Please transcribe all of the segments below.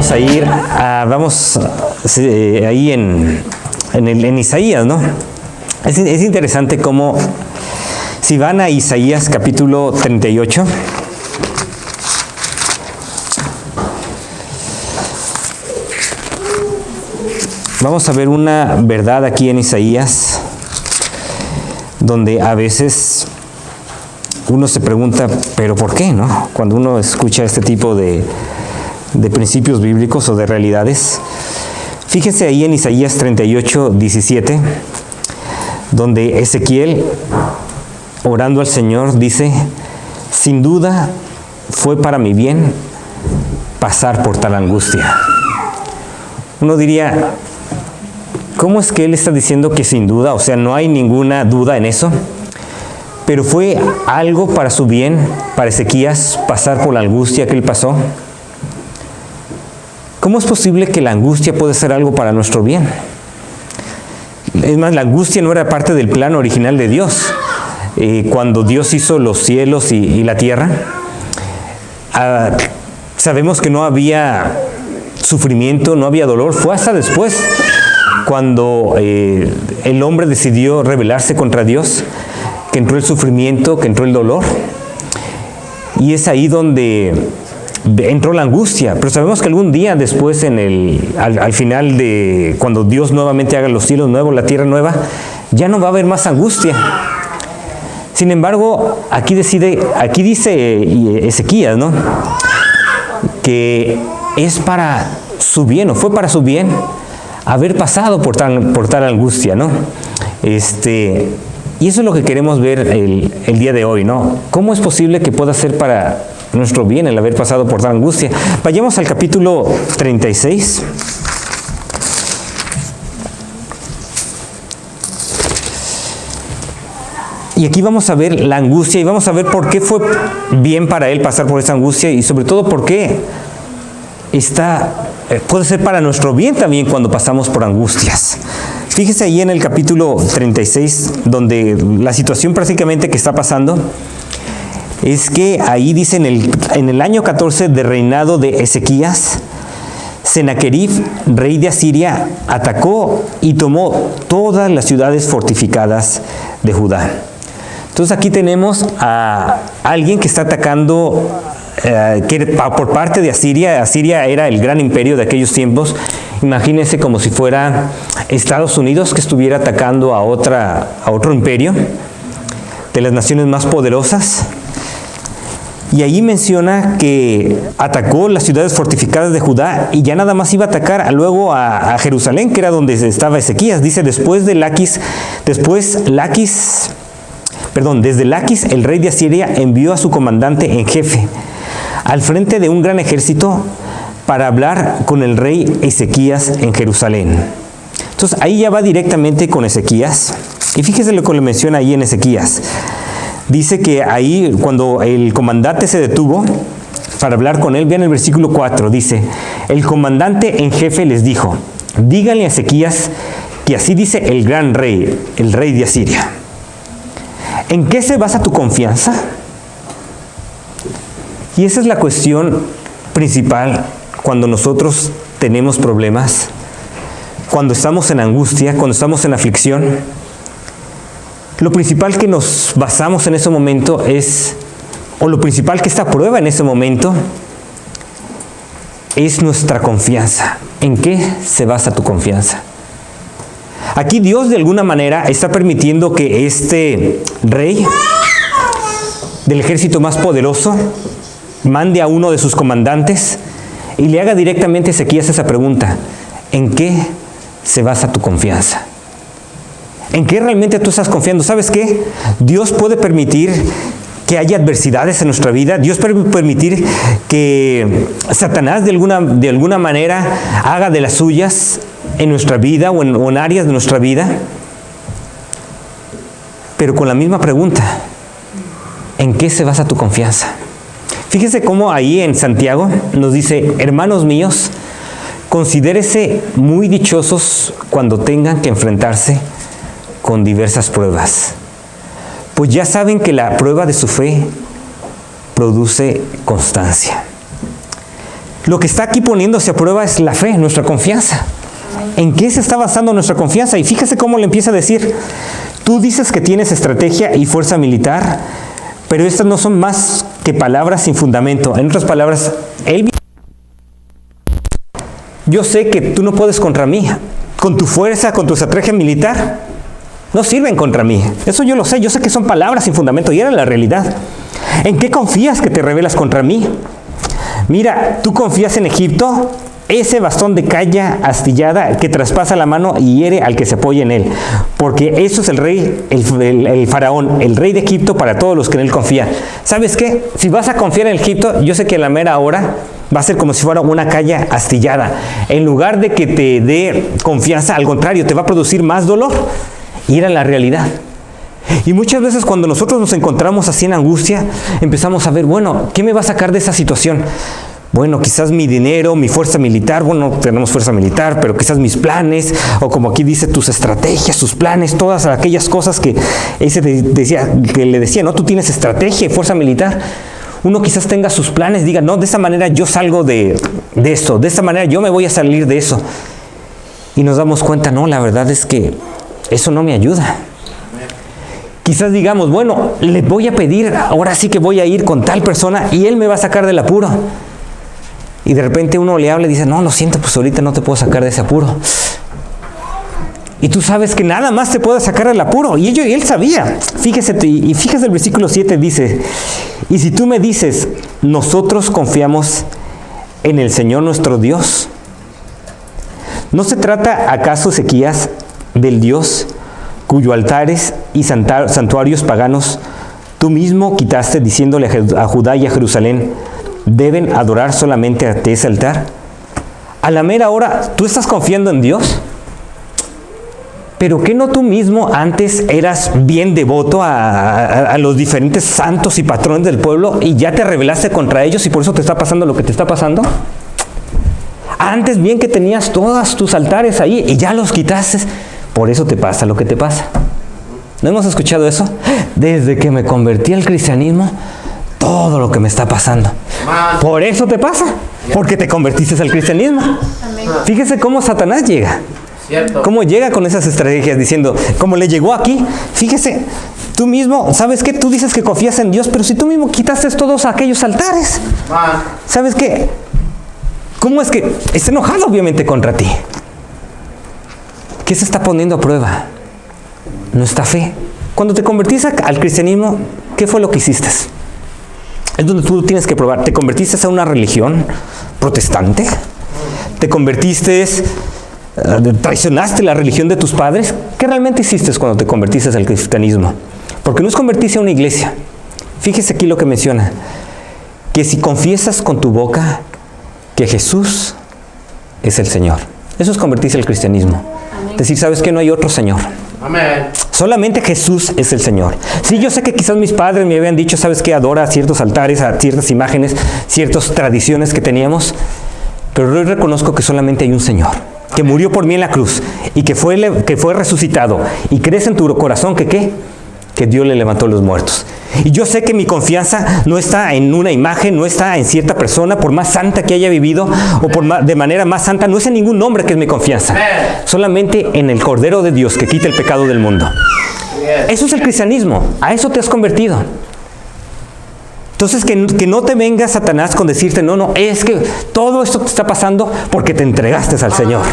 vamos a ir ahí en Isaías, ¿no? Es interesante cómo, si van a Isaías capítulo 38, vamos a ver una verdad aquí en Isaías, donde a veces uno se pregunta, ¿pero por qué, no? Cuando uno escucha este tipo de principios bíblicos o de realidades. Fíjense ahí en Isaías 38, 17, donde Ezequiel, orando al Señor, dice: sin duda fue para mi bien pasar por tal angustia. Uno diría, ¿cómo es que él está diciendo que sin duda? O sea, no hay ninguna duda en eso. Pero fue algo para su bien, para Ezequías, pasar por la angustia que él pasó. ¿Cómo es posible que la angustia puede ser algo para nuestro bien? Es más, la angustia no era parte del plan original de Dios. Cuando Dios hizo los cielos y la tierra, sabemos que no había sufrimiento, no había dolor. Fue hasta después, cuando el hombre decidió rebelarse contra Dios, que entró el sufrimiento, que entró el dolor. Y es ahí donde entró la angustia. Pero sabemos que algún día después, al final de cuando Dios nuevamente haga los cielos nuevos, la tierra nueva, ya no va a haber más angustia. Sin embargo, aquí dice Ezequías, ¿no?, que es para su bien, o fue para su bien, haber pasado por tal angustia, ¿no? Y eso es lo que queremos ver el día de hoy, ¿no? ¿Cómo es posible que pueda ser para nuestro bien el haber pasado por tal angustia? Vayamos al capítulo 36. Y aquí vamos a ver la angustia y vamos a ver por qué fue bien para él pasar por esa angustia y sobre todo por qué puede ser para nuestro bien también cuando pasamos por angustias. Fíjese ahí en el capítulo 36, donde la situación prácticamente que está pasando es que ahí dice en el año 14 de reinado de Ezequías, Sennacherib, rey de Asiria, atacó y tomó todas las ciudades fortificadas de Judá. Entonces aquí tenemos a alguien que está atacando por parte de Asiria. Asiria era el gran imperio de aquellos tiempos. Imagínense como si fuera Estados Unidos que estuviera atacando a otro imperio de las naciones más poderosas. Y ahí menciona que atacó las ciudades fortificadas de Judá y ya nada más iba a atacar luego a Jerusalén, que era donde estaba Ezequías. Dice, desde Laquis, el rey de Asiria envió a su comandante en jefe al frente de un gran ejército para hablar con el rey Ezequías en Jerusalén. Entonces ahí ya va directamente con Ezequías. Y fíjese lo que le menciona ahí en Ezequías. Dice que ahí cuando el comandante se detuvo para hablar con él, vean el versículo 4, dice, el comandante en jefe les dijo, díganle a Ezequías que así dice el gran rey, el rey de Asiria. ¿En qué se basa tu confianza? Y esa es la cuestión principal cuando nosotros tenemos problemas, cuando estamos en angustia, cuando estamos en aflicción. Lo principal que nos basamos en ese momento lo principal que está a prueba en ese momento es nuestra confianza. ¿En qué se basa tu confianza? Aquí Dios de alguna manera está permitiendo que este rey del ejército más poderoso mande a uno de sus comandantes y le haga directamente a Ezequías esa pregunta: ¿en qué se basa tu confianza? ¿En qué realmente tú estás confiando? ¿Sabes qué? Dios puede permitir que haya adversidades en nuestra vida. Dios puede permitir que Satanás de alguna manera haga de las suyas en nuestra vida o en áreas de nuestra vida. Pero con la misma pregunta: ¿en qué se basa tu confianza? Fíjese cómo ahí en Santiago nos dice: hermanos míos, considérese muy dichosos cuando tengan que enfrentarse con diversas pruebas, pues ya saben que la prueba de su fe produce constancia. Lo que está aquí poniéndose a prueba es la fe, nuestra confianza. ¿En qué se está basando nuestra confianza? Y fíjese cómo le empieza a decir, tú dices que tienes estrategia y fuerza militar, pero estas no son más que palabras sin fundamento. En otras palabras, yo sé que tú no puedes contra mí. Con tu fuerza, con tu estrategia militar, no sirven contra mí. Eso yo lo sé. Yo sé que son palabras sin fundamento y era la realidad. ¿En qué confías que te rebelas contra mí? Mira, tú confías en Egipto, ese bastón de calla astillada que traspasa la mano y hiere al que se apoya en él. Porque eso es el rey, el faraón, el rey de Egipto para todos los que en él confían. ¿Sabes qué? Si vas a confiar en Egipto, yo sé que a la mera hora va a ser como si fuera una calla astillada. En lugar de que te dé confianza, al contrario, te va a producir más dolor. Y era la realidad. Y muchas veces cuando nosotros nos encontramos así en angustia, empezamos a ver, bueno, ¿qué me va a sacar de esa situación? Bueno, quizás mi dinero, mi fuerza militar, bueno, tenemos fuerza militar, pero quizás mis planes, o como aquí dice, tus estrategias, tus planes, todas aquellas cosas que le decía, ¿no? Tú tienes estrategia y fuerza militar. Uno quizás tenga sus planes, diga, no, de esa manera yo salgo de esto, de esta manera yo me voy a salir de eso. Y nos damos cuenta, no, la verdad es que eso no me ayuda. Quizás digamos, bueno, le voy a pedir, ahora sí que voy a ir con tal persona y él me va a sacar del apuro. Y de repente uno le habla y dice, no, lo siento, pues ahorita no te puedo sacar de ese apuro. Y tú sabes que nada más te puede sacar del apuro. Y él sabía. Fíjese el versículo 7 dice, y si tú me dices, nosotros confiamos en el Señor nuestro Dios. ¿No se trata acaso, Ezequías, del Dios cuyo altares y santuarios paganos tú mismo quitaste, diciéndole a Judá y a Jerusalén, deben adorar solamente ante ese altar? A la mera hora, ¿tú estás confiando en Dios? ¿Pero qué no tú mismo antes eras bien devoto a los diferentes santos y patrones del pueblo y ya te rebelaste contra ellos y por eso te está pasando lo que te está pasando? Antes bien que tenías todos tus altares ahí y ya los quitaste, por eso te pasa lo que te pasa. ¿No hemos escuchado eso? Desde que me convertí al cristianismo, todo lo que me está pasando. Por eso te pasa, porque te convertiste al cristianismo. Fíjese cómo Satanás llega. Cómo llega con esas estrategias diciendo, como le llegó aquí, fíjese, tú mismo, ¿sabes qué? Tú dices que confías en Dios, pero si tú mismo quitaste todos aquellos altares, ¿sabes qué? ¿Cómo es que está enojado obviamente contra ti? ¿Qué se está poniendo a prueba? Nuestra fe. Cuando te convertiste al cristianismo, ¿qué fue lo que hiciste? Es donde tú tienes que probar. ¿Te convertiste a una religión protestante? ¿Te convertiste, traicionaste la religión de tus padres? ¿Qué realmente hiciste cuando te convertiste al cristianismo? Porque no es convertirse a una iglesia. Fíjese aquí lo que menciona. Que si confiesas con tu boca que Jesús es el Señor. Eso es convertirse al cristianismo. Amén. Decir, ¿sabes qué? No hay otro Señor. Amén. Solamente Jesús es el Señor. Sí, yo sé que quizás mis padres me habían dicho, ¿sabes qué? Adora a ciertos altares, a ciertas imágenes, ciertas tradiciones que teníamos. Pero hoy reconozco que solamente hay un Señor, que murió por mí en la cruz y que fue resucitado. Y crees en tu corazón que ¿qué? Que Dios le levantó a los muertos. Y yo sé que mi confianza no está en una imagen, no está en cierta persona, por más santa que haya vivido, o de manera más santa, no es en ningún nombre que es mi confianza. Solamente en el Cordero de Dios que quita el pecado del mundo. Eso es el cristianismo, a eso te has convertido. Entonces que no te venga Satanás con decirte, no, es que todo esto te está pasando porque te entregaste al Señor.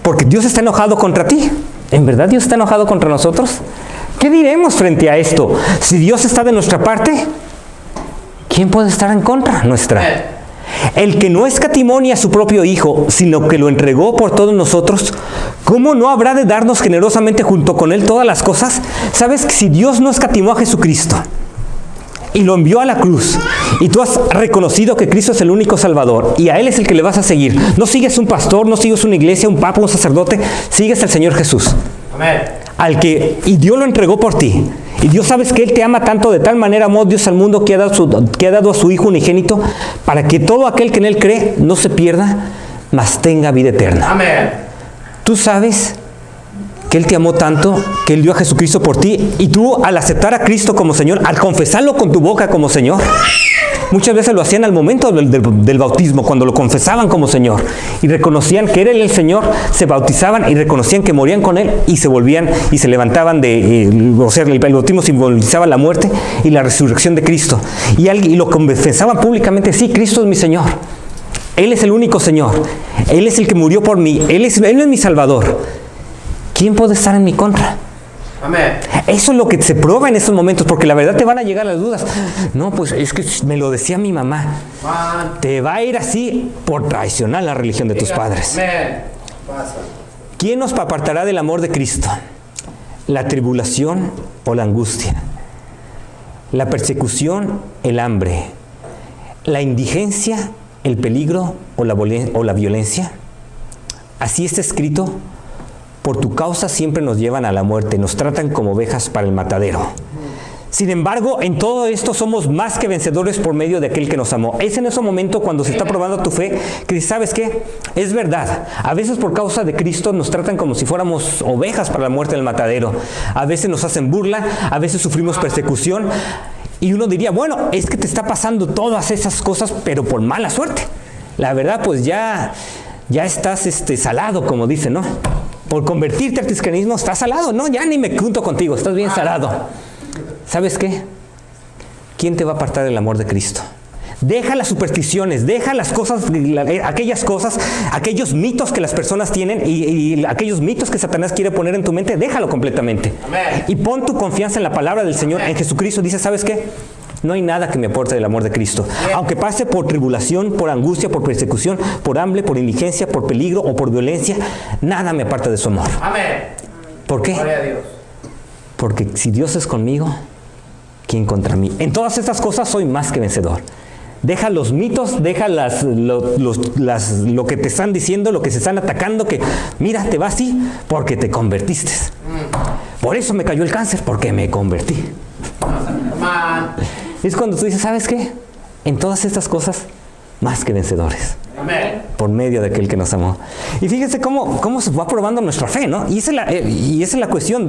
Porque Dios está enojado contra ti. ¿En verdad Dios está enojado contra nosotros? ¿Qué diremos frente a esto? Si Dios está de nuestra parte, ¿quién puede estar en contra nuestra? El que no escatimó ni a su propio Hijo, sino que lo entregó por todos nosotros, ¿cómo no habrá de darnos generosamente junto con Él todas las cosas? ¿Sabes que si Dios no escatimó a Jesucristo y lo envió a la cruz, y tú has reconocido que Cristo es el único Salvador, y a Él es el que le vas a seguir, no sigues un pastor, no sigues una iglesia, un papa, un sacerdote, sigues al Señor Jesús? Amén. Y Dios lo entregó por ti. Y Dios sabes que Él te ama tanto, de tal manera amó Dios al mundo que ha dado a su Hijo unigénito, para que todo aquel que en Él cree no se pierda, mas tenga vida eterna. Amén. Tú sabes que Él te amó tanto, que Él dio a Jesucristo por ti, y tú al aceptar a Cristo como Señor, al confesarlo con tu boca como Señor, Muchas veces lo hacían al momento del bautismo, cuando lo confesaban como Señor y reconocían que era Él el Señor, se bautizaban y reconocían que morían con Él y se volvían y se levantaban o sea, el bautismo simbolizaba la muerte y la resurrección de Cristo. Y lo confesaban públicamente: sí, Cristo es mi Señor. Él es el único Señor. Él es el que murió por mí. Él es mi Salvador. ¿Quién puede estar en mi contra? Amén. Eso es lo que se prueba en esos momentos, porque la verdad te van a llegar las dudas. No, pues es que me lo decía mi mamá. Te va a ir así por traicionar la religión de tus padres. Amén. Pasa. ¿Quién nos apartará del amor de Cristo? ¿La tribulación o la angustia? ¿La persecución, el hambre? ¿La indigencia, el peligro o la violencia? Así está escrito: por tu causa siempre nos llevan a la muerte, nos tratan como ovejas para el matadero. Sin embargo, en todo esto somos más que vencedores por medio de aquel que nos amó. Es en ese momento cuando se está probando tu fe que dices: ¿sabes qué? Es verdad. A veces por causa de Cristo nos tratan como si fuéramos ovejas para la muerte del matadero. A veces nos hacen burla, a veces sufrimos persecución. Y uno diría: bueno, es que te está pasando todas esas cosas, pero por mala suerte. La verdad, pues ya estás salado, como dicen, ¿no? Por convertirte al cristianismo estás salado. No, ya ni me junto contigo, estás bien salado. ¿Sabes qué? ¿Quién te va a apartar del amor de Cristo? Deja las supersticiones, deja las cosas, aquellos mitos que las personas tienen y aquellos mitos que Satanás quiere poner en tu mente, déjalo completamente. Amén. Y pon tu confianza en la palabra del Señor, en Jesucristo. Dice: ¿sabes qué? No hay nada que me aporte del amor de Cristo. Aunque pase por tribulación, por angustia, por persecución, por hambre, por indigencia, por peligro o por violencia, nada me aparta de su amor. Amén. ¿Por qué? Gloria a Dios. Porque si Dios es conmigo, ¿quién contra mí? En todas estas cosas soy más que vencedor. Deja los mitos, deja lo que te están diciendo, lo que se están atacando, que mira, te va así porque te convertiste. Por eso me cayó el cáncer, porque me convertí. Amén. Es cuando tú dices: ¿sabes qué? En todas estas cosas, más que vencedores. Amén. Por medio de aquel que nos amó. Y fíjense cómo se va probando nuestra fe, ¿no? Y esa es la cuestión.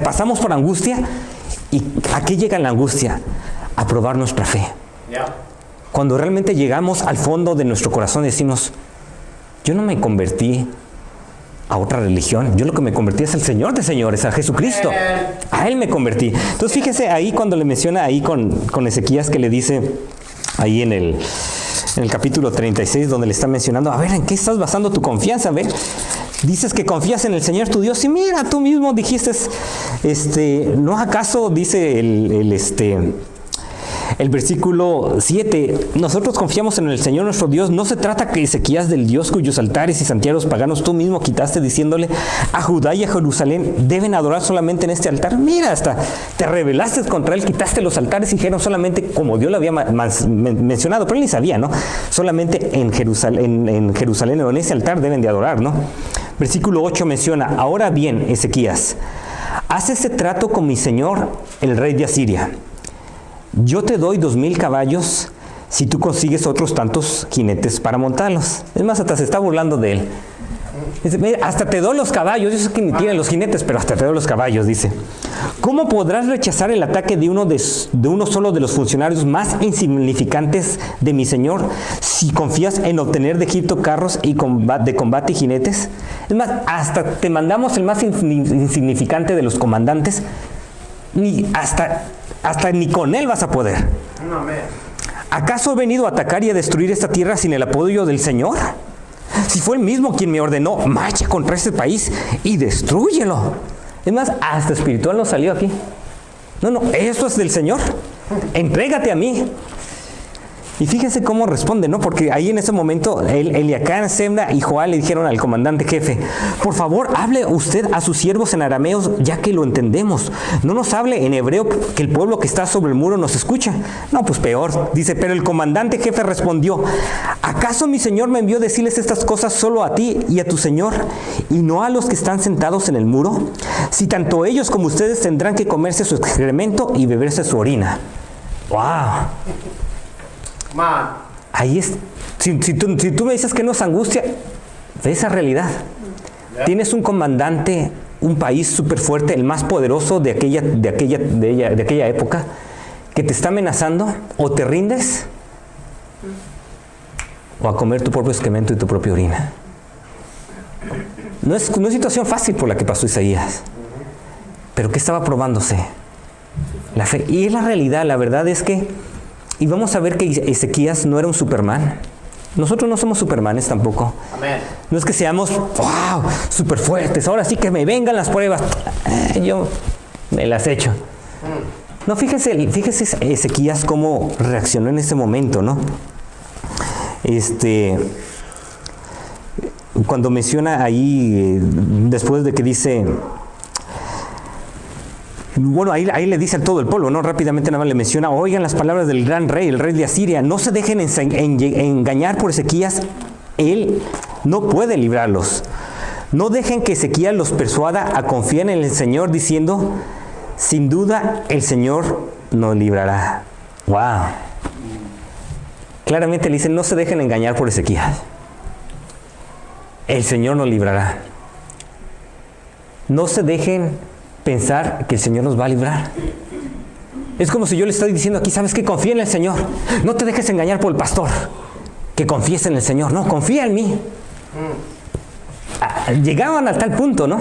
Pasamos por angustia. ¿Y a qué llega la angustia? A probar nuestra fe. Ya. Cuando realmente llegamos al fondo de nuestro corazón y decimos: yo no me convertí a otra religión, yo lo que me convertí es al Señor de señores, a Jesucristo. A Él me convertí. Entonces fíjese ahí cuando le menciona ahí con Ezequías, que le dice ahí en el capítulo 36, donde le está mencionando: a ver, ¿en qué estás basando tu confianza? A ver, dices que confías en el Señor tu Dios, y mira, tú mismo dijiste, ¿no acaso dice el versículo 7, nosotros confiamos en el Señor nuestro Dios? No se trata que Ezequías del Dios cuyos altares y santuarios paganos tú mismo quitaste, diciéndole a Judá y a Jerusalén: deben adorar solamente en este altar. Mira, hasta te rebelaste contra él, quitaste los altares y dijeron solamente como Dios lo había mencionado, pero él ni sabía, ¿no? Solamente en Jerusalén o en ese altar deben de adorar, ¿no? Versículo 8 menciona: ahora bien, Ezequías, haz este trato con mi señor, el rey de Asiria. Yo te doy 2,000 caballos si tú consigues otros tantos jinetes para montarlos. Es más, hasta se está burlando de él. Dice: mira, hasta te doy los caballos. Yo sé que ni tienen los jinetes, pero hasta te doy los caballos, dice. ¿Cómo podrás rechazar el ataque de uno solo de los funcionarios más insignificantes de mi señor si confías en obtener de Egipto carros de combate y jinetes? Es más, hasta te mandamos el más insignificante de los comandantes. Hasta ni con él vas a poder. Amén. ¿Acaso he venido a atacar y a destruir esta tierra sin el apoyo del Señor? Si fue él mismo quien me ordenó: marcha contra este país y destrúyelo. Es más, hasta espiritual nos salió aquí. No, eso es del Señor. Entrégate a mí. Y fíjense cómo responde, ¿no? Porque ahí en ese momento Eliacán, Semna y Joá le dijeron al comandante jefe: por favor, hable usted a sus siervos en arameos, ya que lo entendemos. No nos hable en hebreo, que el pueblo que está sobre el muro nos escucha. No, pues peor. Dice: pero el comandante jefe respondió: ¿acaso mi señor me envió a decirles estas cosas solo a ti y a tu señor, y no a los que están sentados en el muro? Si tanto ellos como ustedes tendrán que comerse su excremento y beberse su orina. ¡Wow! Man. Ahí es. Si tú me dices que no es angustia, ve esa realidad. Yeah. Tienes un comandante, un país súper fuerte, el más poderoso de aquella época, que te está amenazando: o te rindes o a comer tu propio excremento y tu propia orina. No es situación fácil por la que pasó Isaías. Pero ¿qué estaba probándose? La fe. Y es la realidad, la verdad es que, y vamos a ver que Ezequías no era un Superman. Nosotros no somos Supermanes tampoco. Amén. No es que seamos, wow, súper fuertes, ahora sí que me vengan las pruebas. Yo me las echo. No, fíjese Ezequías cómo reaccionó en ese momento, ¿no? Cuando menciona ahí, después de que dice, bueno, ahí le dice a todo el pueblo, ¿no? Rápidamente nada más le menciona, oigan las palabras del gran rey, el rey de Asiria, no se dejen engañar por Ezequías, él no puede librarlos. No dejen que Ezequías los persuada a confiar en el Señor diciendo, sin duda el Señor nos librará. ¡Wow! Claramente le dicen, no se dejen engañar por Ezequías. El Señor nos librará. No se dejen pensar que el Señor nos va a librar. Es como si yo le estoy diciendo aquí, ¿sabes qué? Confía en el Señor. No te dejes engañar por el pastor. Que confíes en el Señor. No, confía en mí. Llegaban a tal punto, ¿no?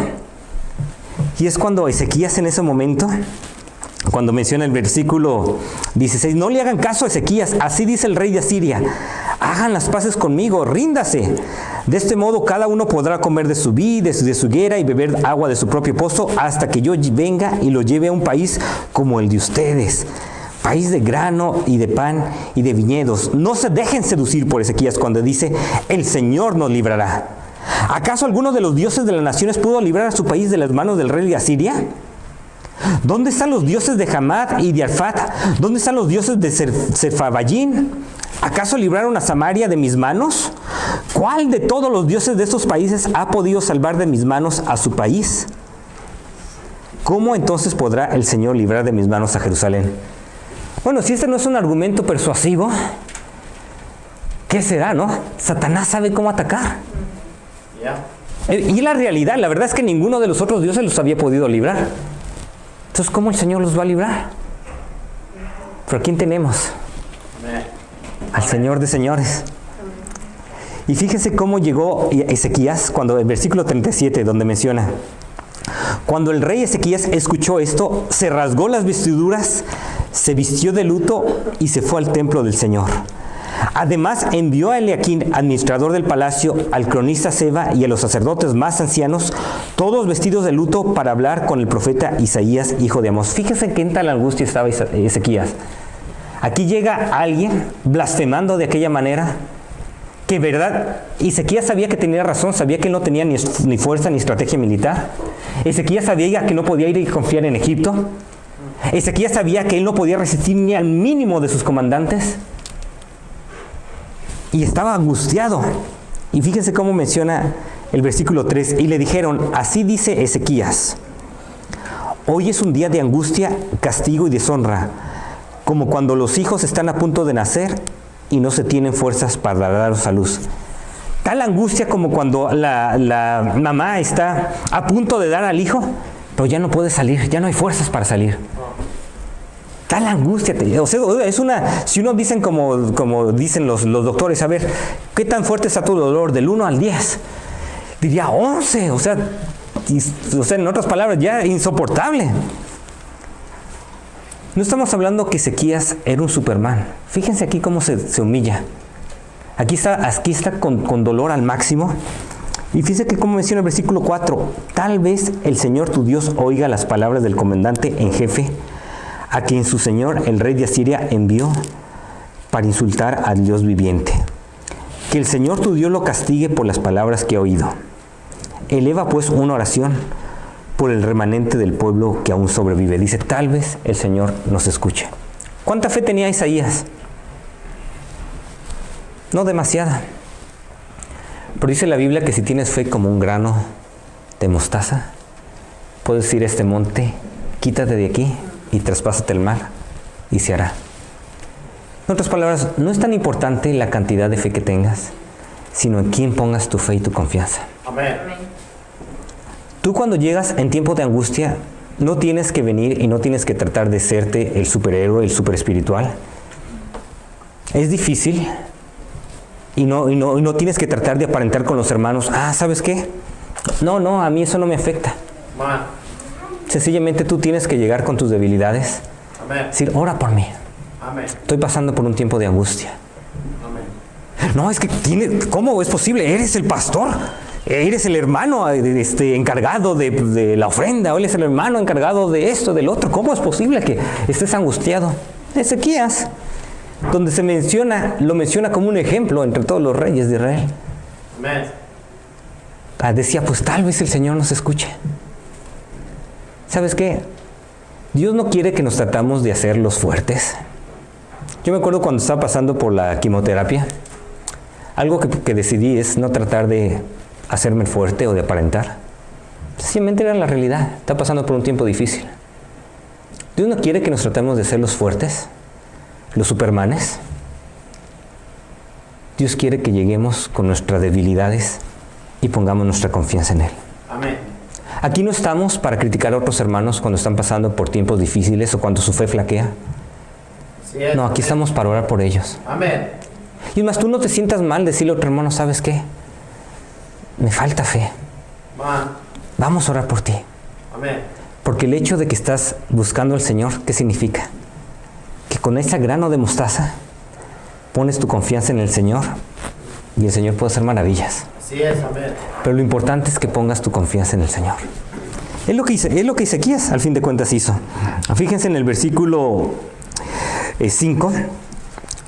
Y es cuando Ezequías en ese momento, cuando menciona el versículo 16, no le hagan caso a Ezequías, así dice el rey de Asiria, hagan las paces conmigo, ríndase. De este modo cada uno podrá comer de su vid, de su higuera y beber agua de su propio pozo hasta que yo venga y lo lleve a un país como el de ustedes, país de grano y de pan y de viñedos. No se dejen seducir por Ezequías cuando dice, el Señor nos librará. ¿Acaso alguno de los dioses de las naciones pudo librar a su país de las manos del rey de Asiria? ¿Dónde están los dioses de Hamad y de Arfat? ¿Dónde están los dioses de Sefarvayim? ¿Acaso libraron a Samaria de mis manos? ¿Cuál de todos los dioses de estos países ha podido salvar de mis manos a su país? ¿Cómo entonces podrá el Señor librar de mis manos a Jerusalén? Bueno, si este no es un argumento persuasivo, ¿qué será, no? Satanás sabe cómo atacar. Y la realidad, la verdad es que ninguno de los otros dioses los había podido librar. Entonces, ¿cómo el Señor los va a librar? ¿Pero quién tenemos? Al Señor de señores. Y fíjese cómo llegó Ezequías, cuando el versículo 37, donde menciona, cuando el rey Ezequías escuchó esto, se rasgó las vestiduras, se vistió de luto y se fue al templo del Señor. Además envió a Eliaquín, administrador del palacio, al cronista Seba y a los sacerdotes más ancianos, todos vestidos de luto, para hablar con el profeta Isaías, hijo de Amós. Fíjese que en tal angustia estaba Ezequías. Aquí llega alguien blasfemando de aquella manera, que verdad, Ezequías sabía que tenía razón, sabía que él no tenía ni fuerza ni estrategia militar. Ezequías sabía que no podía ir y confiar en Egipto. Ezequías sabía que él no podía resistir ni al mínimo de sus comandantes. Y estaba angustiado. Y fíjense cómo menciona el versículo 3. Y le dijeron, así dice Ezequías, hoy es un día de angustia, castigo y deshonra, como cuando los hijos están a punto de nacer y no se tienen fuerzas para darlos a luz. Tal angustia como cuando la mamá está a punto de dar al hijo, pero ya no puede salir, ya no hay fuerzas para salir. Tal angustia, o sea, es una, si uno dicen como dicen los doctores, a ver, ¿qué tan fuerte está tu dolor? Del 1 al 10. Diría 11, o sea, en otras palabras, ya insoportable. No estamos hablando que Ezequías era un Superman. Fíjense aquí cómo se humilla. Aquí está con dolor al máximo. Y fíjense que como menciona el versículo 4, tal vez el Señor tu Dios oiga las palabras del comandante en jefe, a quien su señor, el rey de Asiria, envió para insultar al Dios viviente. Que el Señor tu Dios lo castigue por las palabras que ha oído. Eleva pues una oración por el remanente del pueblo que aún sobrevive. Dice, tal vez el Señor nos escuche. ¿Cuánta fe tenía Isaías? No demasiada. Pero dice la Biblia que si tienes fe como un grano de mostaza, puedes decir a este monte, quítate de aquí y traspásate el mar, y se hará. En otras palabras, no es tan importante la cantidad de fe que tengas, sino en quién pongas tu fe y tu confianza. Amén. Tú cuando llegas en tiempo de angustia, no tienes que venir y no tienes que tratar de serte el superhéroe, el super espiritual. Es difícil, Y no tienes que tratar de aparentar con los hermanos. Ah, ¿sabes qué? No, a mí eso no me afecta. Amén. Sencillamente tú tienes que llegar con tus debilidades. Amén. Decir, ora por mí. Amén. Estoy pasando por un tiempo de angustia. Amén. No, es que ¿cómo es posible? Eres el pastor. Eres el hermano encargado de la ofrenda. O eres el hermano encargado de esto, del otro. ¿Cómo es posible que estés angustiado? Ezequías, donde lo menciona como un ejemplo entre todos los reyes de Israel. Amén. Decía, pues tal vez el Señor nos escuche. ¿Sabes qué? Dios no quiere que nos tratamos de hacer los fuertes. Yo me acuerdo cuando estaba pasando por la quimioterapia, algo que decidí es no tratar de hacerme fuerte o de aparentar. Simplemente era la realidad. Está pasando por un tiempo difícil. Dios no quiere que nos tratemos de ser los fuertes, los supermanes. Dios quiere que lleguemos con nuestras debilidades y pongamos nuestra confianza en Él. Amén. Aquí no estamos para criticar a otros hermanos cuando están pasando por tiempos difíciles o cuando su fe flaquea. Así es. No, aquí estamos para orar por ellos. Amén. Y más, tú no te sientas mal decirle a otro hermano, ¿sabes qué? Me falta fe. Amén. Vamos a orar por ti. Amén. Porque el hecho de que estás buscando al Señor, ¿qué significa? Que con ese grano de mostaza pones tu confianza en el Señor y el Señor puede hacer maravillas. Así es. Amén. Pero lo importante es que pongas tu confianza en el Señor. Es lo que Ezequías al fin de cuentas hizo. Fíjense en el versículo 5,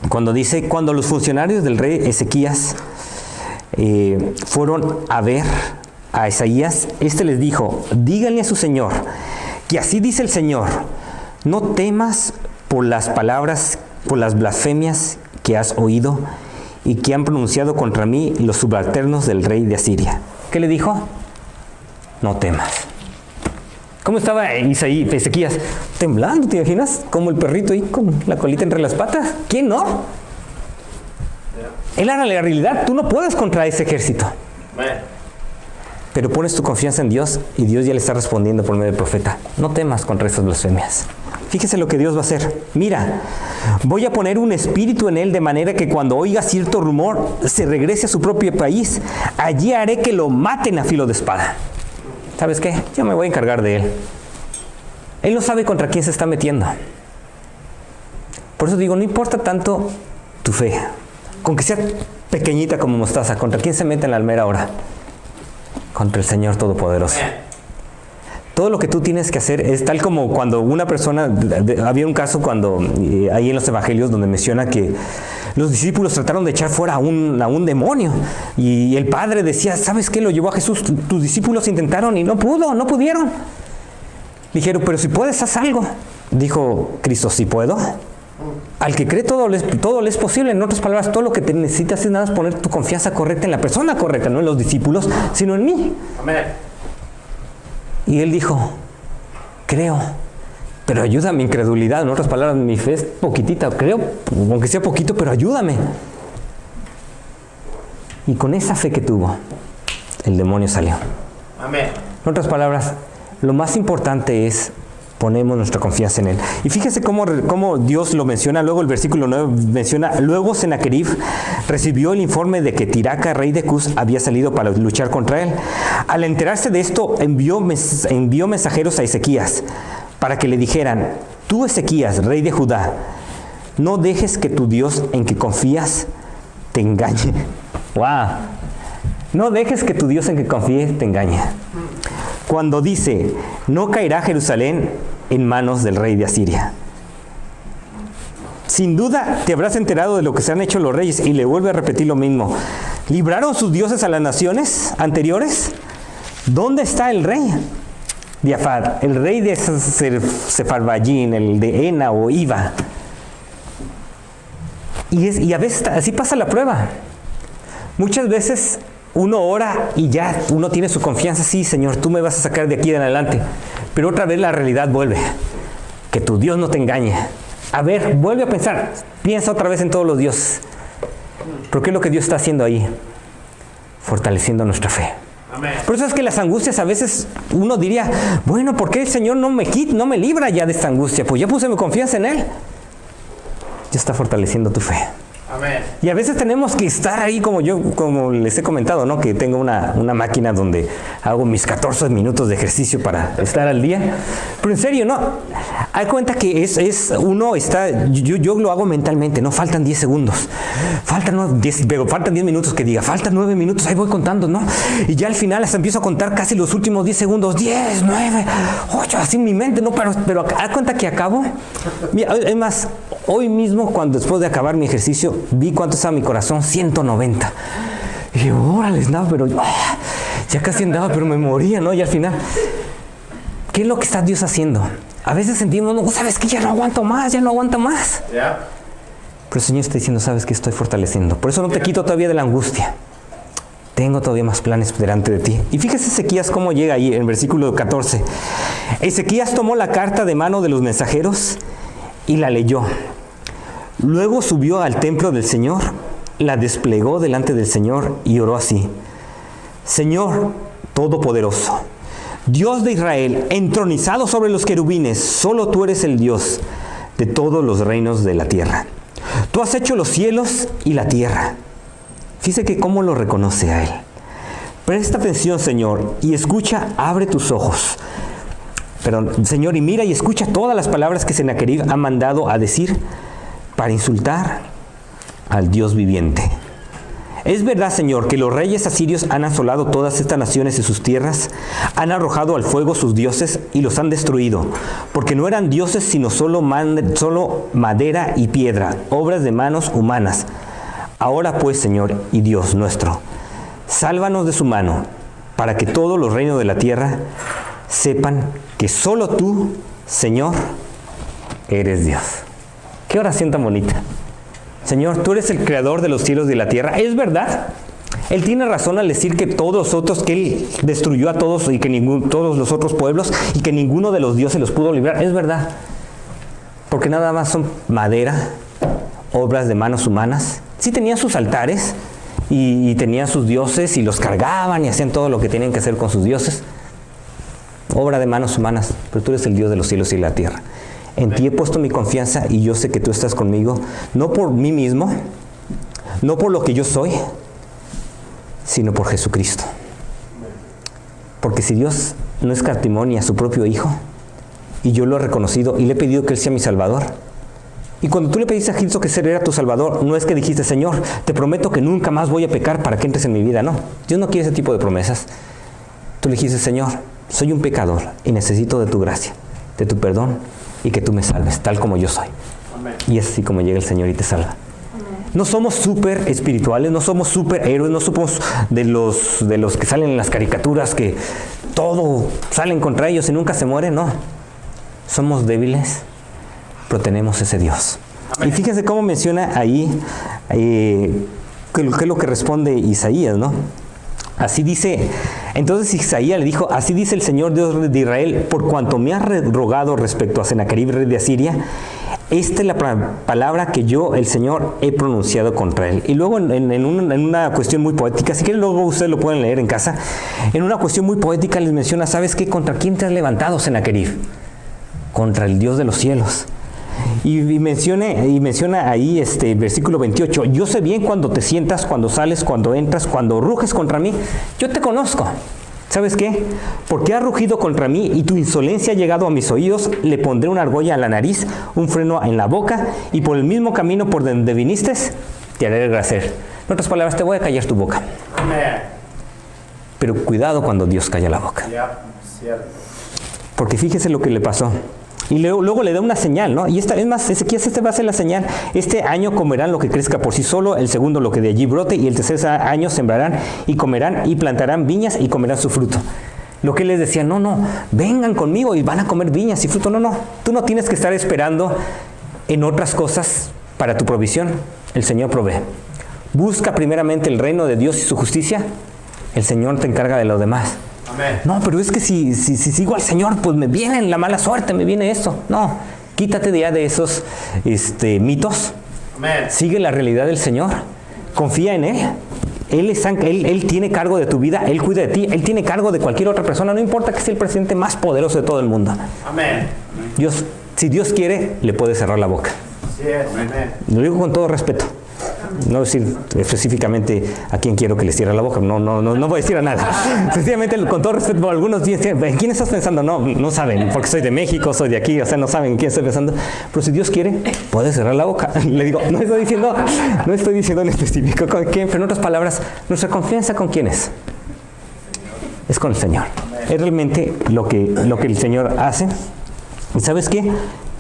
cuando dice, cuando los funcionarios del rey Ezequías fueron a ver a Isaías, este les dijo, díganle a su señor, que así dice el Señor, no temas por las palabras, por las blasfemias que has oído y que han pronunciado contra mí los subalternos del rey de Asiria. ¿Qué le dijo? No temas. ¿Cómo estaba Ezequías? Temblando, ¿te imaginas? Como el perrito ahí con la colita entre las patas. ¿Quién no? Él era la realidad. Tú no puedes contra ese ejército. Amén. Pero pones tu confianza en Dios y Dios ya le está respondiendo por medio del profeta. No temas contra esas blasfemias. Fíjese lo que Dios va a hacer. Mira, voy a poner un espíritu en él de manera que cuando oiga cierto rumor se regrese a su propio país. Allí haré que lo maten a filo de espada. ¿Sabes qué? Yo me voy a encargar de él. Él no sabe contra quién se está metiendo. Por eso digo, no importa tanto tu fe. Con que sea pequeñita como mostaza, ¿contra quién se mete en la almera ahora? Contra el Señor Todopoderoso. Todo lo que tú tienes que hacer es tal como cuando una persona, había un caso cuando ahí en los evangelios donde menciona que los discípulos trataron de echar fuera a un demonio y el padre decía, ¿sabes qué? Lo llevó a Jesús, tus discípulos intentaron y no pudieron. Dijeron, pero si puedes, haz algo. Dijo Cristo, ¿sí puedo? Al que cree todo le es posible. En otras palabras, todo lo que te necesitas es nada más poner tu confianza correcta en la persona correcta, no en los discípulos, sino en mí. Amén. Y él dijo, creo, pero ayuda a mi incredulidad. En otras palabras, mi fe es poquitita, creo, aunque sea poquito, pero ayúdame. Y con esa fe que tuvo, el demonio salió. Amén. En otras palabras, lo más importante es ponemos nuestra confianza en Él. Y fíjese cómo Dios lo menciona. Luego el versículo 9 menciona, luego Sennacherib recibió el informe de que Tiraca, rey de Cus, había salido para luchar contra él. Al enterarse de esto, envió mensajeros a Ezequías para que le dijeran, tú Ezequías, rey de Judá, no dejes que tu Dios en que confías te engañe. ¡Wow! No dejes que tu Dios en que confíes te engañe. Cuando dice, no caerá Jerusalén en manos del rey de Asiria. Sin duda te habrás enterado de lo que se han hecho los reyes, y le vuelve a repetir lo mismo. ¿Libraron sus dioses a las naciones anteriores? ¿Dónde está el rey de Afad, el rey de Sefarvayim, el de Ena o Iva? Y a veces así pasa la prueba. Muchas veces uno ora y ya uno tiene su confianza, sí, Señor, tú me vas a sacar de aquí en adelante. Pero otra vez la realidad vuelve. Que tu Dios no te engañe. A ver, vuelve a pensar. Piensa otra vez en todos los dioses. ¿Pero qué es lo que Dios está haciendo ahí? Fortaleciendo nuestra fe. Amén. Por eso es que las angustias a veces uno diría, bueno, ¿por qué el Señor no me libra ya de esta angustia? Pues ya puse mi confianza en Él. Ya está fortaleciendo tu fe. Amén. Y a veces tenemos que estar ahí como les he comentado, ¿no? Que tengo una máquina donde hago mis 14 minutos de ejercicio para estar al día. Pero en serio, ¿no? Hay cuenta que uno está, yo lo hago mentalmente, ¿no? Faltan 10 segundos. Faltan 10 minutos que diga, faltan 9 minutos, ahí voy contando, ¿no? Y ya al final hasta empiezo a contar casi los últimos 10 segundos. 10, 9, 8, así en mi mente, ¿no? Pero hay cuenta que acabo. Mira, es más, hoy mismo, después de acabar mi ejercicio, vi cuánto estaba mi corazón, 190. Y dije, órale, no, pero ya casi andaba, pero me moría, ¿no? Y al final, ¿qué es lo que está Dios haciendo? A veces sentimos, no, sabes que ya no aguanto más, ya no aguanta más. Yeah. Pero el Señor está diciendo, sabes que estoy fortaleciendo. Por eso no te quito todavía de la angustia. Tengo todavía más planes delante de ti. Y fíjese Ezequías cómo llega ahí en el versículo 14. Ezequías tomó la carta de mano de los mensajeros y la leyó. Luego subió al templo del Señor, la desplegó delante del Señor y oró así: Señor Todopoderoso, Dios de Israel, entronizado sobre los querubines, solo tú eres el Dios de todos los reinos de la tierra. Tú has hecho los cielos y la tierra. Fíjese que cómo lo reconoce a él. Presta atención, Señor, y escucha, abre tus ojos. Señor, y mira y escucha todas las palabras que Sennacherib ha mandado a decir para insultar al Dios viviente. Es verdad, Señor, que los reyes asirios han asolado todas estas naciones y sus tierras, han arrojado al fuego sus dioses y los han destruido, porque no eran dioses sino solo madera y piedra, obras de manos humanas. Ahora pues, Señor y Dios nuestro, sálvanos de su mano, para que todos los reinos de la tierra sepan que solo tú, Señor, eres Dios. Qué oración tan bonita. Señor, tú eres el creador de los cielos y de la tierra. Es verdad. Él tiene razón al decir que todos los otros, que Él destruyó a todos y que todos los otros pueblos y que ninguno de los dioses los pudo librar. Es verdad. Porque nada más son madera, obras de manos humanas. Sí tenían sus altares y tenían sus dioses y los cargaban y hacían todo lo que tenían que hacer con sus dioses. Obra de manos humanas, pero tú eres el Dios de los cielos y la tierra. En ti he puesto mi confianza y yo sé que tú estás conmigo, no por mí mismo, no por lo que yo soy, sino por Jesucristo. Porque si Dios no escatimó a su propio Hijo, y yo lo he reconocido y le he pedido que Él sea mi Salvador, y cuando tú le pediste a Cristo que Él era tu Salvador, no es que dijiste, Señor, te prometo que nunca más voy a pecar para que entres en mi vida. No, Dios no quiere ese tipo de promesas. Tú le dijiste, Señor, soy un pecador y necesito de tu gracia, de tu perdón, y que tú me salves, tal como yo soy. Amén. Y es así como llega el Señor y te salva. Amén. No somos súper espirituales, no somos súper héroes, no somos de los que salen en las caricaturas, que todo salen contra ellos y nunca se mueren, no. Somos débiles, pero tenemos ese Dios. Amén. Y fíjense cómo menciona ahí, qué es lo que responde Isaías, ¿no? Así dice, entonces Isaías le dijo, así dice el Señor Dios de Israel, por cuanto me has rogado respecto a Sennacherib, rey de Asiria, esta es la palabra que yo, el Señor, he pronunciado contra él. Y luego en una cuestión muy poética, si quieren luego ustedes lo pueden leer en casa, en una cuestión muy poética les menciona, ¿sabes qué? ¿Contra quién te has levantado, Sennacherib? Contra el Dios de los cielos. Y menciona ahí versículo 28, yo sé bien cuando te sientas, cuando sales, cuando entras, cuando ruges contra mí, yo te conozco. ¿Sabes qué? Porque has rugido contra mí y tu insolencia ha llegado a mis oídos, le pondré una argolla en la nariz, un freno en la boca, y por el mismo camino por donde viniste, te haré regresar. En otras palabras, te voy a callar tu boca. Amén. Pero cuidado cuando Dios calla la boca. Yeah. Cierto. Porque fíjese lo que le pasó. Y luego le da una señal, ¿no? Y esta es más, Ezequías, va a ser la señal. Este año comerán lo que crezca por sí solo, el segundo lo que de allí brote, y el tercer año sembrarán y comerán y plantarán viñas y comerán su fruto. Lo que él les decía, no, vengan conmigo y van a comer viñas y fruto. No, tú no tienes que estar esperando en otras cosas para tu provisión. El Señor provee. Busca primeramente el reino de Dios y su justicia. El Señor te encarga de lo demás. Amén. No, pero es que si sigo al Señor, pues me viene la mala suerte, me viene esto. No, quítate ya de esos mitos. Amén. Sigue la realidad del Señor. Confía en Él. Él tiene cargo de tu vida, Él cuida de ti, Él tiene cargo de cualquier otra persona, no importa que sea el presidente más poderoso de todo el mundo. Amén. Si Dios quiere, le puede cerrar la boca. Sí es. Amén. Lo digo con todo respeto. No decir específicamente a quién quiero que les cierre la boca, no voy a decir a nada. Sencillamente, con todo respeto, algunos dicen, ¿en quién estás pensando? No saben, porque soy de México, soy de aquí, o sea, no saben en quién estoy pensando. Pero si Dios quiere, puede cerrar la boca. Le digo, no estoy diciendo en específico con quién, pero en otras palabras, nuestra confianza ¿con quién es? Es con el Señor. Es realmente lo que el Señor hace. ¿Y sabes qué?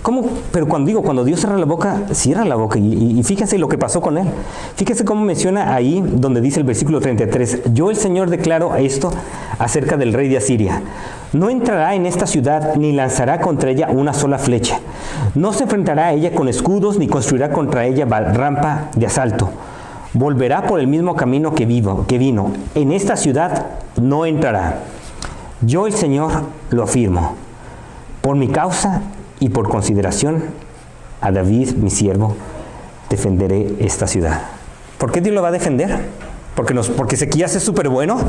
¿Cómo? Pero cuando Dios cierra la boca, cierra la boca. Y fíjense lo que pasó con él. Fíjense cómo menciona ahí donde dice el versículo 33. Yo el Señor declaro esto acerca del rey de Asiria. No entrará en esta ciudad ni lanzará contra ella una sola flecha. No se enfrentará a ella con escudos ni construirá contra ella rampa de asalto. Volverá por el mismo camino que vino. En esta ciudad no entrará. Yo el Señor lo afirmo. Por mi causa y por consideración a David, mi siervo, defenderé esta ciudad. ¿Por qué Dios lo va a defender? ¿Porque Ezequías es súper bueno?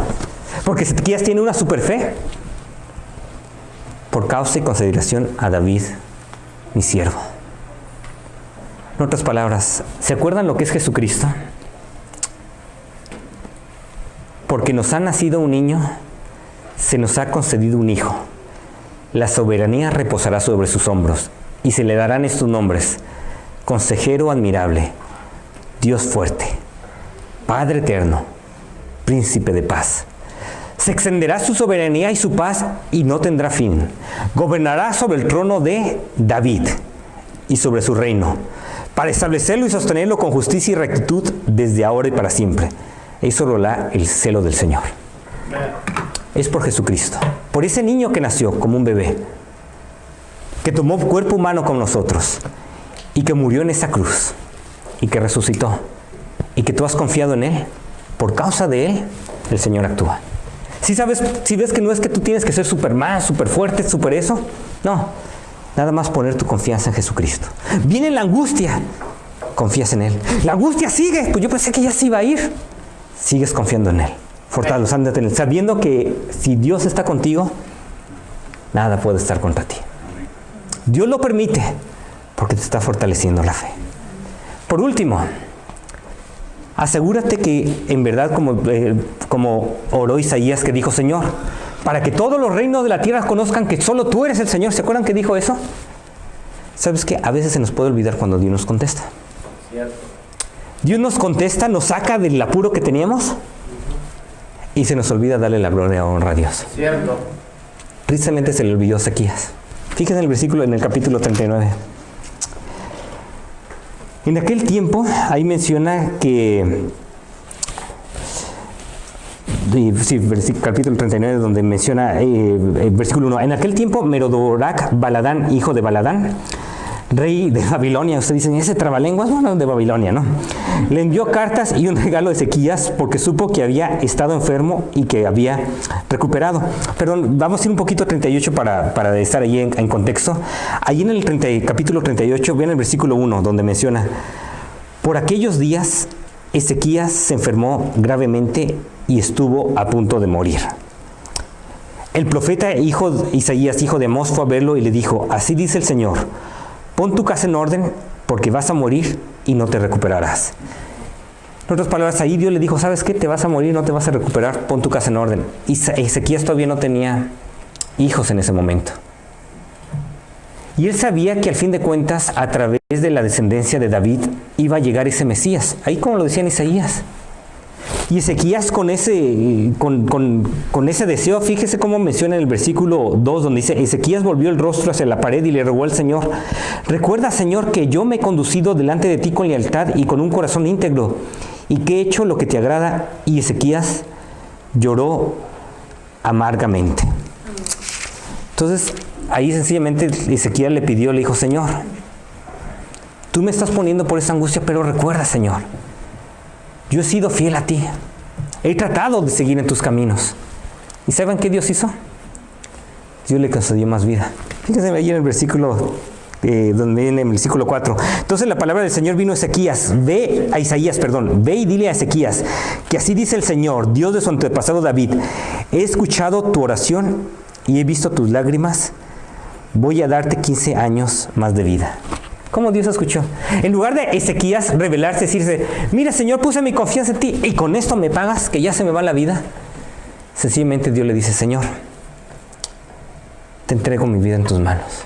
¿Porque Ezequías tiene una súper fe? Por causa y consideración a David, mi siervo. En otras palabras, ¿se acuerdan lo que es Jesucristo? Porque nos ha nacido un niño, se nos ha concedido un hijo. La soberanía reposará sobre sus hombros, y se le darán estos nombres: Consejero admirable, Dios fuerte, Padre eterno, Príncipe de paz. Se extenderá su soberanía y su paz, y no tendrá fin. Gobernará sobre el trono de David, y sobre su reino, para establecerlo y sostenerlo con justicia y rectitud desde ahora y para siempre. Eso rolará el celo del Señor. Es por Jesucristo, por ese niño que nació como un bebé, que tomó cuerpo humano como nosotros, y que murió en esa cruz, y que resucitó, y que tú has confiado en Él. Por causa de Él, el Señor actúa. Si ves que no es que tú tienes que ser Superman, súper fuerte, súper eso, no, nada más poner tu confianza en Jesucristo. Viene la angustia, confías en Él. La angustia sigue, pues yo pensé que ya se iba a ir. Sigues confiando en Él. Fortalezándote en Él, sabiendo que si Dios está contigo, nada puede estar contra ti. Dios lo permite porque te está fortaleciendo la fe. Por último, asegúrate que en verdad, como oró Isaías, que dijo: Señor, para que todos los reinos de la tierra conozcan que solo tú eres el Señor. ¿Se acuerdan que dijo eso? ¿Sabes qué? A veces se nos puede olvidar cuando Dios nos contesta. Cierto. Dios nos contesta, nos saca del apuro que teníamos, y se nos olvida darle la gloria y honra a Dios. Cierto. Tristemente se le olvidó a Ezequías. Fíjense en el capítulo 39. En aquel tiempo, ahí menciona que... Sí, capítulo 39, donde menciona el versículo 1. En aquel tiempo, Merodoroc Baladán, hijo de Baladán, rey de Babilonia, ustedes dicen, ese trabalenguas, bueno, de Babilonia, ¿no? Le envió cartas y un regalo a Ezequías porque supo que había estado enfermo y que había recuperado. Perdón, vamos a ir un poquito a 38 para estar ahí en contexto. Allí en el capítulo 38, vean el versículo 1, donde menciona: por aquellos días Ezequías se enfermó gravemente y estuvo a punto de morir. El profeta Isaías, hijo de Amós, fue a verlo y le dijo: así dice el Señor, pon tu casa en orden, porque vas a morir y no te recuperarás. En otras palabras, ahí Dios le dijo: ¿sabes qué? Te vas a morir, no te vas a recuperar, pon tu casa en orden. Y Ezequías todavía no tenía hijos en ese momento. Y él sabía que al fin de cuentas, a través de la descendencia de David, iba a llegar ese Mesías. Ahí como lo decía en Isaías. Y Ezequías con ese deseo, fíjese cómo menciona en el versículo 2, donde dice: Ezequías volvió el rostro hacia la pared y le rogó al Señor: recuerda, Señor, que yo me he conducido delante de ti con lealtad y con un corazón íntegro, y que he hecho lo que te agrada. Y Ezequías lloró amargamente. Entonces, ahí sencillamente Ezequías le dijo: Señor, tú me estás poniendo por esa angustia, pero recuerda, Señor, yo he sido fiel a ti. He tratado de seguir en tus caminos. ¿Y saben qué Dios hizo? Dios le concedió más vida. Fíjense ahí en el versículo, donde viene en el versículo 4. Entonces la palabra del Señor vino a Isaías, ve y dile a Ezequías que así dice el Señor, Dios de su antepasado David: he escuchado tu oración y he visto tus lágrimas. Voy a darte 15 años más de vida. ¿Cómo Dios escuchó? En lugar de Ezequías rebelarse, decirse, mira Señor, puse mi confianza en ti y con esto me pagas, que ya se me va la vida. Sencillamente Dios le dice, Señor, te entrego mi vida en tus manos.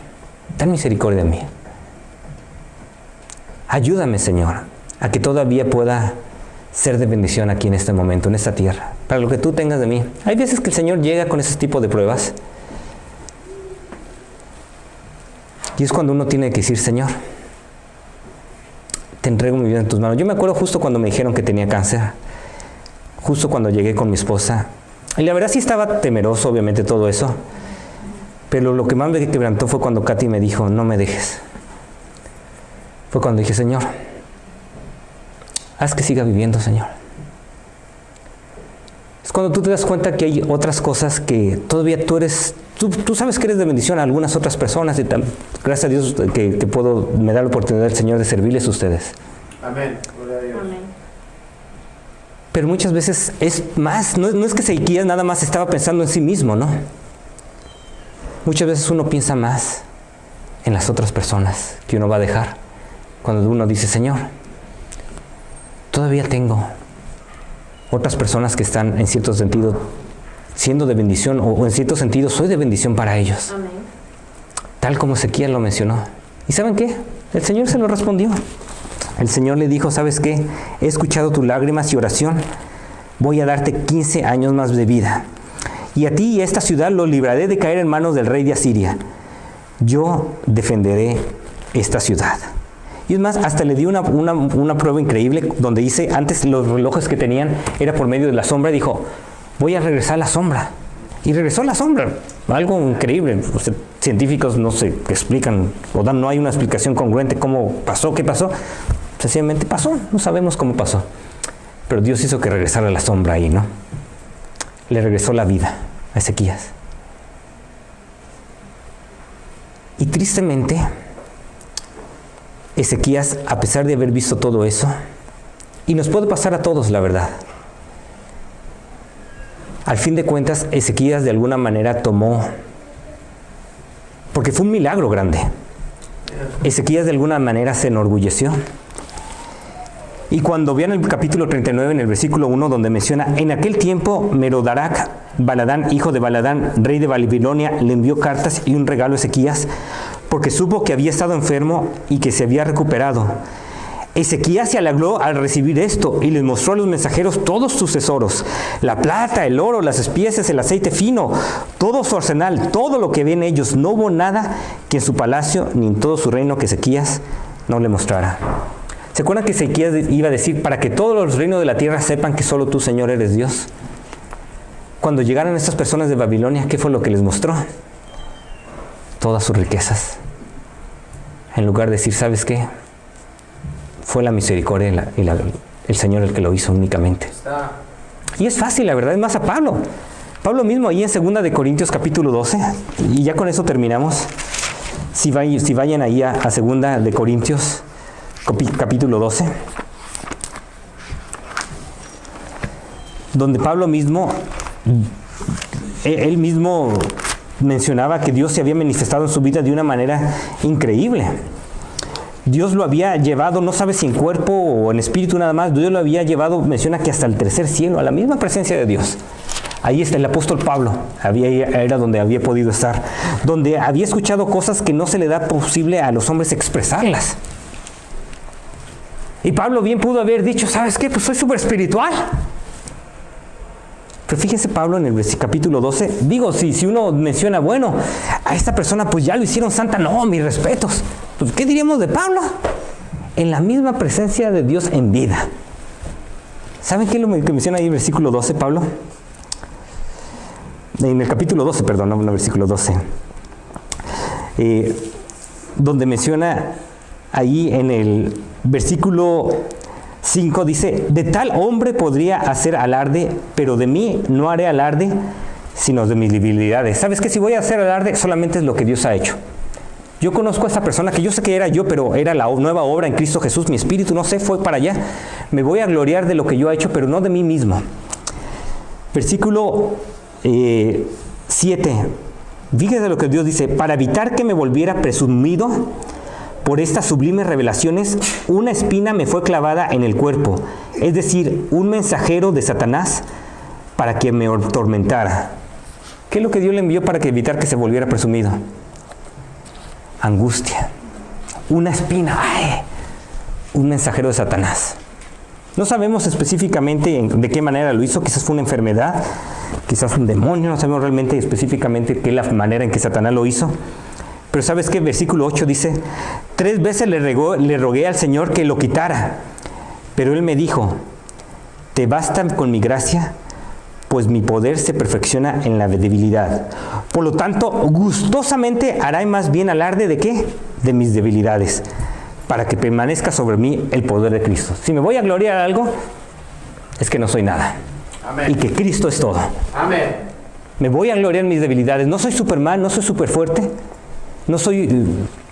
Ten misericordia de mí. Ayúdame, Señor, a que todavía pueda ser de bendición aquí en este momento, en esta tierra, para lo que tú tengas de mí. Hay veces que el Señor llega con ese tipo de pruebas. Y es cuando uno tiene que decir, Señor, te entrego mi vida en tus manos. Yo me acuerdo justo cuando me dijeron que tenía cáncer, justo cuando llegué con mi esposa. Y la verdad sí estaba temeroso, obviamente, todo eso. Pero lo que más me quebrantó fue cuando Katy me dijo, no me dejes. Fue cuando dije, Señor, haz que siga viviendo, Señor. Es cuando tú te das cuenta que hay otras cosas que todavía tú sabes que eres de bendición a algunas otras personas y gracias a Dios que me da la oportunidad del Señor de servirles a ustedes. Amén. Gloria a Dios. Amén. Pero muchas veces es más, no es que Ezequías nada más estaba pensando en sí mismo, ¿no? Muchas veces uno piensa más en las otras personas que uno va a dejar. Cuando uno dice, Señor, todavía tengo otras personas que están en cierto sentido siendo de bendición o en cierto sentido soy de bendición para ellos. Amén. Tal como Ezequiel lo mencionó. ¿Y saben qué? El Señor se lo respondió. El Señor le dijo, ¿sabes qué? He escuchado tus lágrimas y oración. Voy a darte 15 años más de vida. Y a ti y a esta ciudad lo libraré de caer en manos del rey de Asiria. Yo defenderé esta ciudad. Y es más, hasta le dio una prueba increíble donde dice, antes los relojes que tenían era por medio de la sombra. Dijo, voy a regresar a la sombra. Y regresó a la sombra. Algo increíble. O sea, científicos no se explican, no hay una explicación congruente cómo pasó, qué pasó. Sencillamente pasó, no sabemos cómo pasó. Pero Dios hizo que regresara a la sombra ahí, ¿no? Le regresó la vida a Ezequías. Y tristemente, Ezequías, a pesar de haber visto todo eso, y nos puede pasar a todos, la verdad, al fin de cuentas, Ezequías de alguna manera tomó, porque fue un milagro grande, Ezequías de alguna manera se enorgulleció. Y cuando vean el capítulo 39, en el versículo 1, donde menciona, en aquel tiempo Merodarac, Baladán, hijo de Baladán, rey de Babilonia, le envió cartas y un regalo a Ezequías, porque supo que había estado enfermo y que se había recuperado. Ezequías se alegró al recibir esto y les mostró a los mensajeros todos sus tesoros, la plata, el oro, las especies, el aceite fino, todo su arsenal, todo lo que ven ellos. No hubo nada que en su palacio ni en todo su reino que Ezequías no le mostrara. ¿Se acuerdan que Ezequías iba a decir, para que todos los reinos de la tierra sepan que solo tú, Señor, eres Dios? Cuando llegaron estas personas de Babilonia, ¿qué fue lo que les mostró? Todas sus riquezas. En lugar de decir, ¿sabes qué? Fue la misericordia y el Señor el que lo hizo únicamente. Está. Y es fácil, la verdad, es más a Pablo. Pablo mismo ahí en 2 de Corintios capítulo 12, y ya con eso terminamos. Si vayan ahí a 2 de Corintios capítulo 12, donde Pablo mismo, él mismo mencionaba que Dios se había manifestado en su vida de una manera increíble. Dios lo había llevado, no sabe si en cuerpo o en espíritu nada más, Dios lo había llevado, menciona que hasta el tercer cielo, a la misma presencia de Dios. Ahí está el apóstol Pablo, era donde había podido estar, donde había escuchado cosas que no se le da posible a los hombres expresarlas. Y Pablo bien pudo haber dicho, ¿sabes qué? Pues soy súper espiritual. Pero fíjese Pablo en el capítulo 12, digo, si uno menciona, bueno, a esta persona pues ya lo hicieron santa, no, mis respetos. Pues, ¿qué diríamos de Pablo? En la misma presencia de Dios en vida. ¿Saben qué es lo que menciona ahí en el versículo 12, Pablo? En el capítulo 12, perdón, no en el versículo 12. Donde menciona ahí en el versículo 5, dice, de tal hombre podría hacer alarde, pero de mí no haré alarde, sino de mis debilidades. ¿Sabes qué? Si voy a hacer alarde, solamente es lo que Dios ha hecho. Yo conozco a esta persona que yo sé que era yo, pero era la nueva obra en Cristo Jesús. Mi espíritu, no sé, fue para allá. Me voy a gloriar de lo que yo he hecho, pero no de mí mismo. Versículo 7. Fíjese lo que Dios dice. Para evitar que me volviera presumido por estas sublimes revelaciones, una espina me fue clavada en el cuerpo, es decir, un mensajero de Satanás para que me atormentara. ¿Qué es lo que Dios le envió para evitar que se volviera presumido? Angustia. Una espina. ¡Ay! Un mensajero de Satanás. No sabemos específicamente de qué manera lo hizo. Quizás fue una enfermedad, quizás un demonio. No sabemos realmente específicamente qué es la manera en que Satanás lo hizo. Pero ¿sabes qué? Versículo 8 dice: 3 veces le rogué al Señor que lo quitara. Pero Él me dijo: te basta con mi gracia, pues mi poder se perfecciona en la debilidad. Por lo tanto, gustosamente hará más bien alarde ¿de qué? De mis debilidades, para que permanezca sobre mí el poder de Cristo. Si me voy a gloriar algo, es que no soy nada. Amén. Y que Cristo es todo. Amén. Me voy a gloriar en mis debilidades. No soy Superman, no soy súper fuerte. No soy,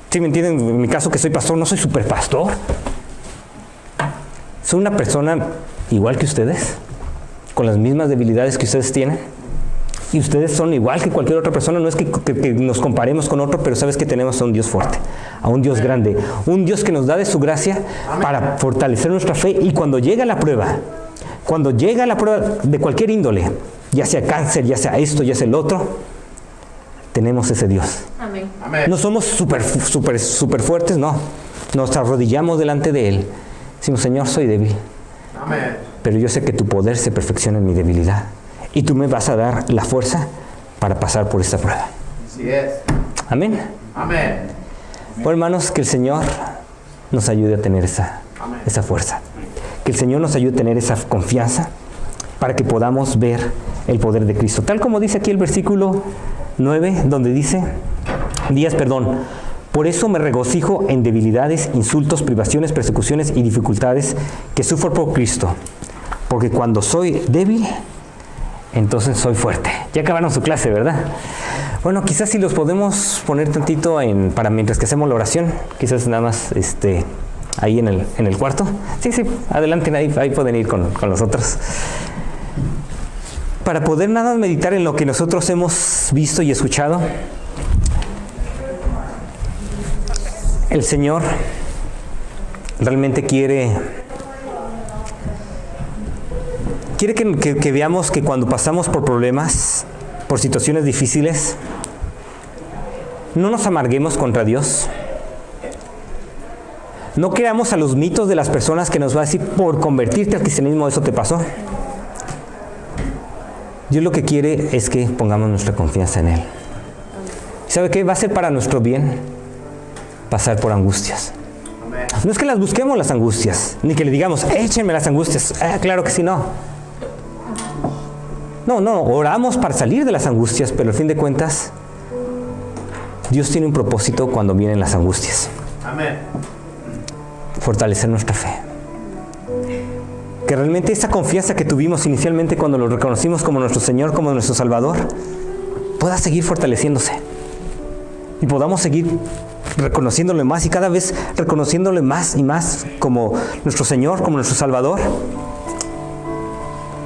si me entienden, en mi caso que soy pastor, no soy super pastor. Soy una persona igual que ustedes, con las mismas debilidades que ustedes tienen. Y ustedes son igual que cualquier otra persona. No es que nos comparemos con otro, pero sabes que tenemos a un Dios fuerte, a un Dios grande, un Dios que nos da de su gracia para fortalecer nuestra fe. Y cuando llega la prueba de cualquier índole, ya sea cáncer, ya sea esto, ya sea el otro, tenemos ese Dios. Amén. Amén. No somos súper fuertes, no. Nos arrodillamos delante de Él. Decimos: Señor, soy débil, Amén. pero yo sé que tu poder se perfecciona en mi debilidad. Y tú me vas a dar la fuerza para pasar por esta prueba. Así es. Amén. Amén. Bueno, hermanos, que el Señor nos ayude a tener esa fuerza. Que el Señor nos ayude a tener esa confianza para que podamos ver el poder de Cristo. Tal como dice aquí el versículo 9, donde dice: por eso me regocijo en debilidades, insultos, privaciones, persecuciones y dificultades que sufro por Cristo. Porque cuando soy débil, entonces soy fuerte. Ya acabaron su clase, ¿verdad? Bueno, quizás si los podemos poner tantito para mientras que hacemos la oración, quizás nada más ahí en el cuarto. Sí, adelante, ahí pueden ir con nosotros. Para poder nada más meditar en lo que nosotros hemos visto y escuchado. El Señor realmente quiere que veamos que cuando pasamos por problemas, por situaciones difíciles, no nos amarguemos contra Dios. No creamos a los mitos de las personas que nos va a decir: por convertirte al cristianismo eso te pasó. Dios lo que quiere es que pongamos nuestra confianza en Él. ¿Sabe qué? Va a ser para nuestro bien pasar por angustias. Amén. No es que las busquemos las angustias, ni que le digamos: échenme las angustias. Claro que sí, no. No, oramos para salir de las angustias, pero al fin de cuentas, Dios tiene un propósito cuando vienen las angustias. Amén. Fortalecer nuestra fe. Que realmente esa confianza que tuvimos inicialmente cuando lo reconocimos como nuestro Señor, como nuestro Salvador, pueda seguir fortaleciéndose. Y podamos seguir reconociéndole más y cada vez reconociéndole más y más como nuestro Señor, como nuestro Salvador.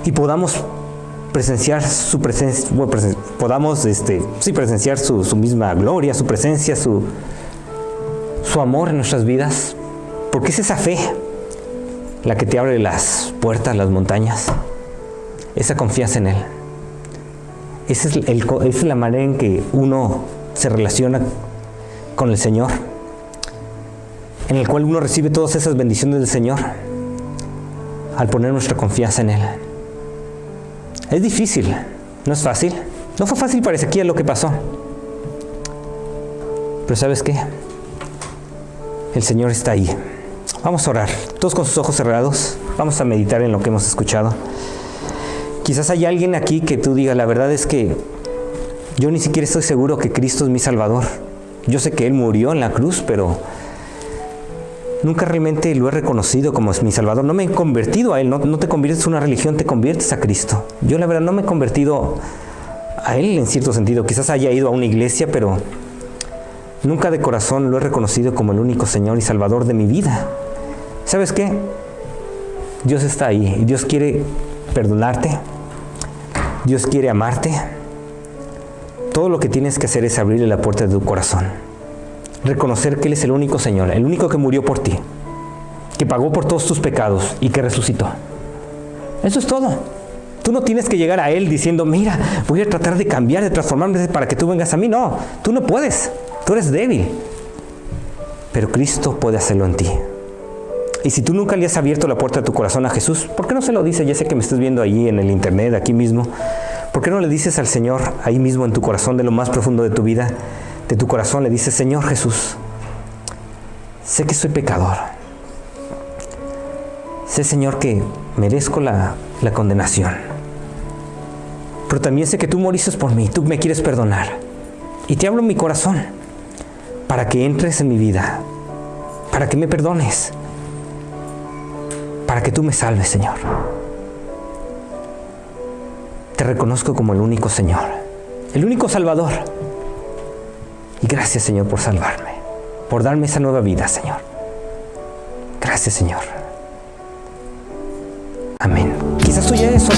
Y podamos presenciar su presencia, podamos presenciar su misma gloria, su presencia, su amor en nuestras vidas. Porque es esa fe la que te abre las puertas, las montañas. Esa confianza en Él. Esa es la manera en que uno se relaciona con el Señor, en el cual uno recibe todas esas bendiciones del Señor al poner nuestra confianza en Él. Es difícil, no es fácil. No fue fácil para Ezequiel lo que pasó. Pero ¿sabes qué? El Señor está ahí. Vamos a orar, todos con sus ojos cerrados. Vamos a meditar en lo que hemos escuchado. Quizás hay alguien aquí que tú digas: la verdad es que yo ni siquiera estoy seguro que Cristo es mi Salvador. Yo sé que Él murió en la cruz, pero nunca realmente lo he reconocido como mi Salvador. No me he convertido a Él. No te conviertes a una religión, te conviertes a Cristo. Yo la verdad no me he convertido a Él en cierto sentido. Quizás haya ido a una iglesia, pero nunca de corazón lo he reconocido como el único Señor y Salvador de mi vida. ¿Sabes qué? Dios está ahí y Dios quiere perdonarte. Dios quiere amarte. Todo lo que tienes que hacer es abrirle la puerta de tu corazón. reconocer que Él es el único Señor, el único que murió por ti, que pagó por todos tus pecados y que resucitó. Eso es todo. Tú no tienes que llegar a Él diciendo, mira, voy a tratar de cambiar, de transformarme para que tú vengas a mí. No, tú no puedes. Tú eres débil. Pero Cristo puede hacerlo en ti. Y si tú nunca le has abierto la puerta de tu corazón a Jesús, ¿por qué no se lo dices? Ya sé que me estás viendo allí en el internet, aquí mismo. ¿Por qué no le dices al Señor ahí mismo en tu corazón, de lo más profundo de tu vida, de tu corazón, le dices, Señor Jesús, sé que soy pecador. Sé, Señor, que merezco la condenación. Pero también sé que tú moriste por mí, tú me quieres perdonar. Y te hablo en mi corazón para que entres en mi vida, para que me perdones, para que tú me salves, Señor. Te reconozco como el único Señor, el único Salvador. Y gracias, Señor, por salvarme, por darme esa nueva vida, Señor. Gracias, Señor. Amén. Quizás tú ya eres